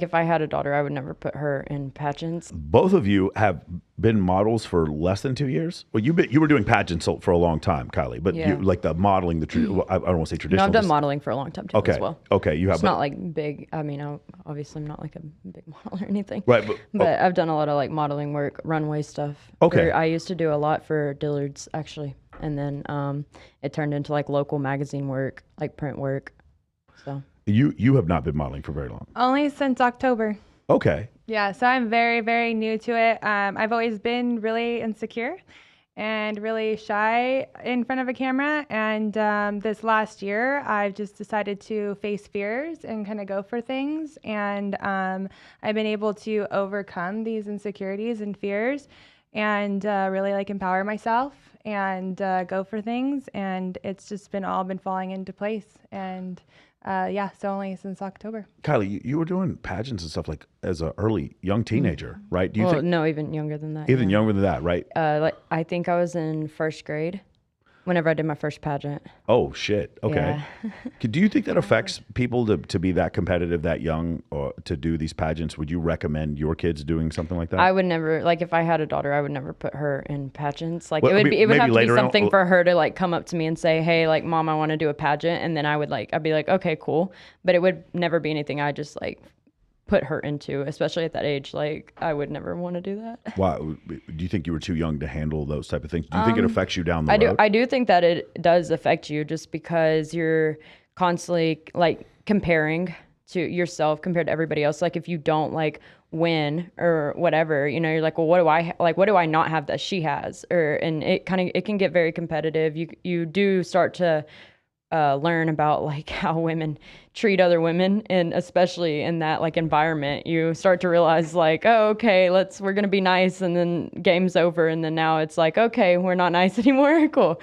If I had a daughter, I would never put her in pageants. Both of you have been models for less than 2 years. Well, you were doing pageants for a long time, Kylie, but Yeah. you like the modeling, I don't want to say No, traditional. I've done modeling for a long time too Okay. as well. Okay. You have It's not like big. I mean, obviously I'm not like a big model or anything. Right. But I've done a lot of like modeling work, runway stuff. Okay. I used to do a lot for Dillard's actually. And then it turned into like local magazine work, like print work. So you have not been modeling for very long. Only since October. Okay. Yeah, so I'm very, very new to it. I've always been really insecure and really shy in front of a camera. And this last year, I've just decided to face fears and kind of go for things. And I've been able to overcome these insecurities and fears and really like empower myself and go for things. And it's just been falling into place. And yeah, so only since October. Kylie, you were doing pageants and stuff like as a early young teenager, right? Do you think no, even younger than that. even younger than that, right? Like I think I was in first grade whenever I did my first pageant. Oh shit. Okay. Yeah. Do you think that affects people to be that competitive that young or to do these pageants? Would you recommend your kids doing something like that? I would never, like if I had a daughter, I would never put her in pageants. Like Well, it would maybe have to be later on- something for her to like come up to me and say, "Hey, like mom, I want to do a pageant." And then I'd be like, "Okay, cool." But it would never be anything I just like put her into, especially at that age. Like I would never want to do that. Why? Do you think you were too young to handle those type of things? Do you think it affects you down the road? I do think that it does affect you just because you're constantly like comparing to yourself compared to everybody else. Like if you don't like win or whatever, you know, you're like, well, what do I not have that she has? And it can get very competitive. You do start to learn about like how women treat other women, and especially in that like environment, you start to realize like, oh, okay, we're gonna be nice, and then game's over, and then now it's like, okay, we're not nice anymore. Cool.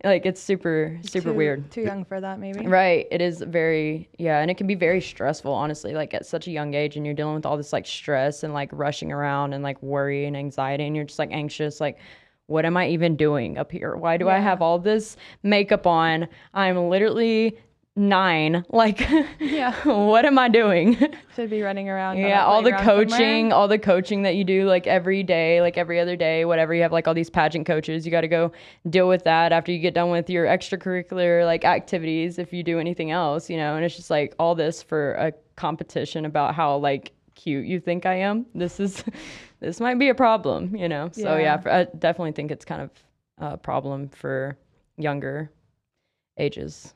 Like it's super weird. Too young for that, maybe. Right. It is very, yeah, and it can be very stressful, honestly, like at such a young age, and you're dealing with all this like stress and like rushing around and like worry and anxiety, and you're just like anxious, like, what am I even doing up here? Why do I have all this makeup on? I'm literally 9. Like, Yeah. What am I doing? Should be running around. on Yeah, a all the playground coaching, somewhere. all the coaching that you do like every day, like every other day, whatever. You have like all these pageant coaches. You got to go deal with that after you get done with your extracurricular like activities, if you do anything else, you know. And it's just like all this for a competition about how like cute you think I am. This might be a problem, you know. So Yeah. I definitely think it's kind of a problem for younger ages.